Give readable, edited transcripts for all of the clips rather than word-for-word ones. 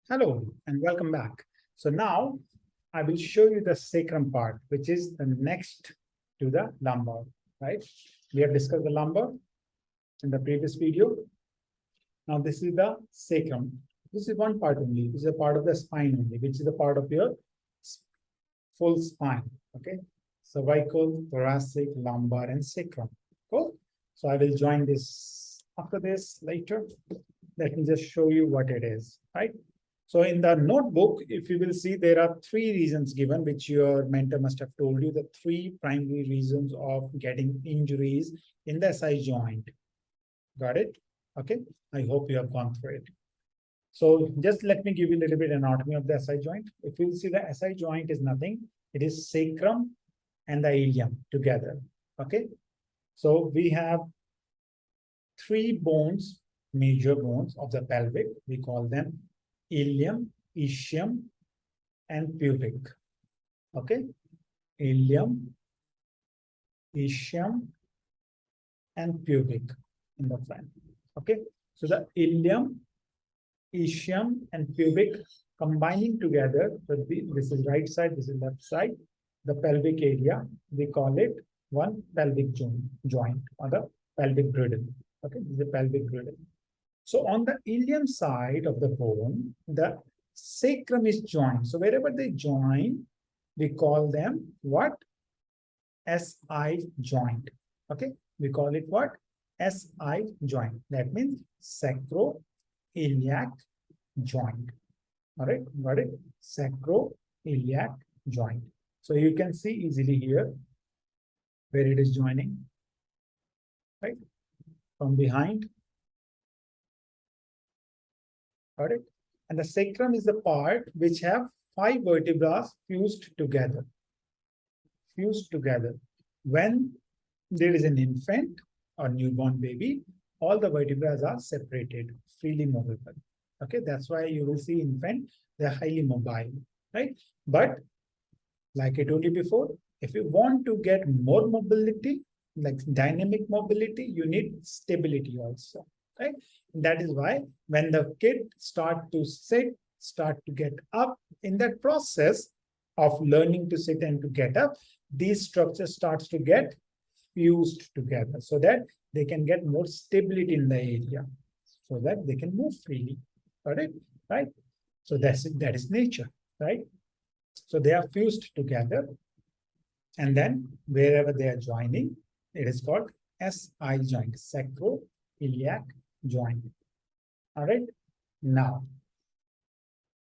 Hello and welcome back. So now I will show you the sacrum part, which is the next to the lumbar, right? We have discussed the lumbar in the previous video. Now this is the sacrum. This is one part only. This is a part of the spine only, which is a part of your full spine, okay? Cervical, thoracic, lumbar, and sacrum. Cool? So I will join this after this later. Let me just show you what it is, right? So in the notebook, if you will see, there are three reasons given, which your mentor must have told you, the three primary reasons of getting injuries in the SI joint. Got it? Okay. I hope you have gone through it. So just let me give you a little bit anatomy of the SI joint. If you see, the SI joint is nothing. It is sacrum and the ilium together. Okay. So we have three bones, major bones of the pelvic. We call them ilium, ischium, and pubic. Okay, ilium, ischium, and pubic in the front. Okay, so the ilium, ischium, and pubic combining together. So this is right side, this is left side. The pelvic area, we call it one pelvic joint or the pelvic girdle. Okay, this is the pelvic girdle. So on the ilium side of the bone, the sacrum is joined. So wherever they join, we call them what? SI joint. Okay, we call it what? SI joint. That means sacroiliac joint. All right, got it? Sacroiliac joint. So you can see easily here where it is joining, right? From behind. Got it? And the sacrum is the part which have 5 vertebrae fused together. Fused together. When there is an infant or newborn baby, all the vertebrae are separated, freely movable. Okay, that's why you will see infant, they're highly mobile, right? But like I told you before, if you want to get more mobility, like dynamic mobility, you need stability also. Right? That is why when the kid start to sit, start to get up, in that process of learning to sit and to get up, these structures starts to get fused together so that they can get more stability in the area, so that they can move freely. Got it? Right? So that is nature, right? So they are fused together, and then wherever they are joining, it is called SI joint, sacroiliac joint. All right. Now,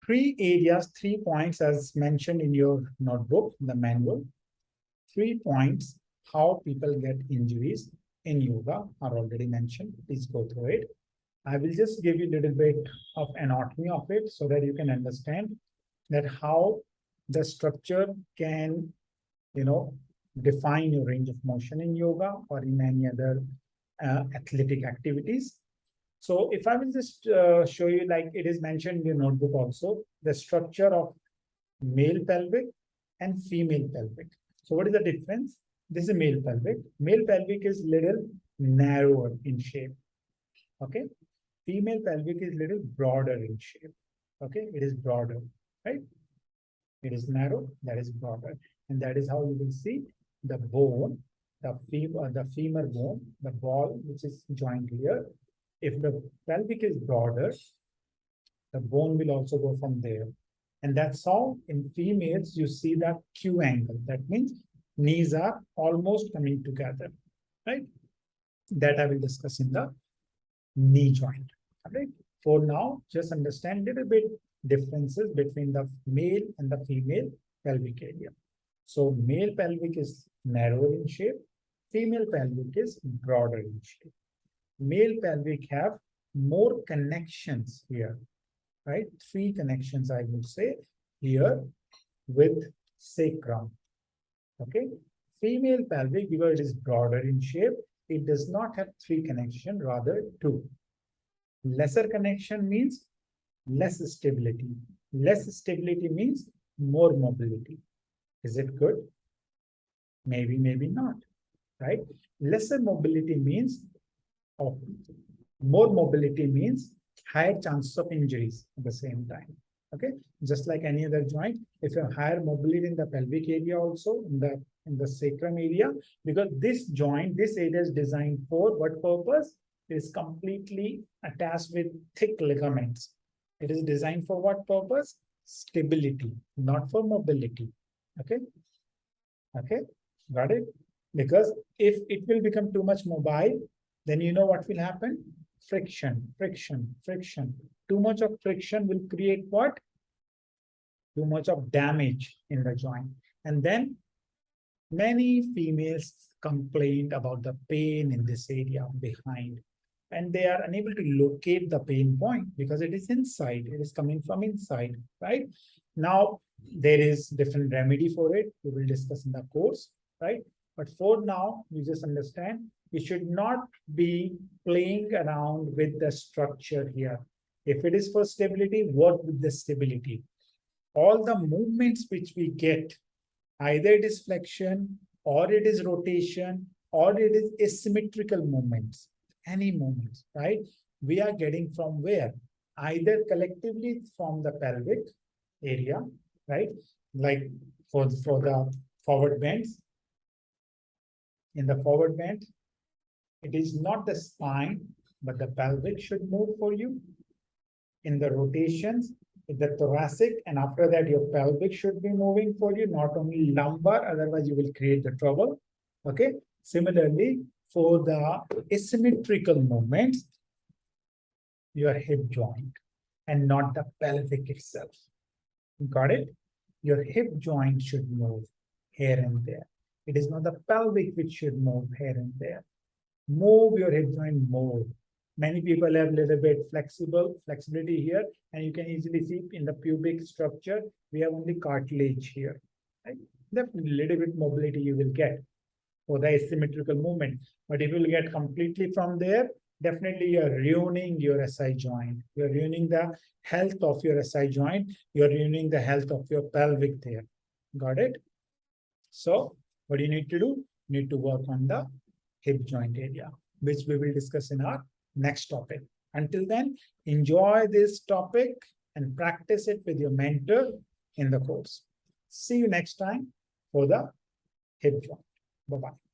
3 areas, 3 points as mentioned in your notebook, the manual. 3 points how people get injuries in yoga are already mentioned. Please go through it. I will just give you a little bit of anatomy of it so that you can understand that how the structure can, define your range of motion in yoga or in any other athletic activities. So if I will just show you, like it is mentioned in your notebook also, the structure of male pelvic and female pelvic. So what is the difference? This is a male pelvic. Male pelvic is little narrower in shape. Okay. Female pelvic is little broader in shape. Okay. It is broader, right? It is narrow, that is broader. And that is how you will see the bone, the femur bone, the ball, which is joined here. If the pelvic is broader, the bone will also go from there. And that's how in females you see that Q angle. That means knees are almost coming together, right? That I will discuss in the knee joint. All right. For now, just understand a little bit differences between the male and the female pelvic area. So male pelvic is narrower in shape, female pelvic is broader in shape. Male pelvic have more connections here, right? 3 connections, I would say, here with sacrum. Okay. Female pelvic, because it is broader in shape, it does not have 3 connections, rather 2. Lesser connection means less stability. Less stability means more mobility. Is it good? Maybe, maybe not, right? Lesser mobility means more mobility means higher chances of injuries at the same time. Okay, just like any other joint, if you have higher mobility in the pelvic area also, in the sacrum area, because this joint, this area is designed for what purpose? It is completely attached with thick ligaments. It is designed for what purpose? Stability, not for mobility. Okay. Okay, got it? Because if it will become too much mobile, then you know what will happen? Friction, friction, friction. Too much of friction will create what? Too much of damage in the joint. And then many females complained about the pain in this area behind. And they are unable to locate the pain point because it is inside. It is coming from inside, right? Now, there is different remedy for it. We will discuss in the course, right? But for now, you just understand, you should not be playing around with the structure here. If it is for stability, work with the stability. All the movements which we get, either it is flexion, or it is rotation, or it is asymmetrical movements, any movements, right? We are getting from where? Either collectively from the pelvic area, right? Like for the forward bends. In the forward bend, it is not the spine, but the pelvic should move for you. In the rotations, the thoracic, and after that, your pelvic should be moving for you, not only lumbar, otherwise you will create the trouble. Okay. Similarly, for the asymmetrical movements, your hip joint and not the pelvic itself. Got it? Your hip joint should move here and there. It is not the pelvic which should move here and there. Move your hip joint more. Many people have a little bit flexibility here, and you can easily see in the pubic structure, we have only cartilage here. Right? Definitely a little bit mobility you will get for the asymmetrical movement. But if you will get completely from there, definitely you're ruining your SI joint. You're ruining the health of your SI joint. You're ruining the health of your pelvic there. Got it? So what do you need to do? You need to work on the hip joint area, which we will discuss in our next topic. Until then, enjoy this topic and practice it with your mentor in the course. See you next time for the hip joint. Bye-bye.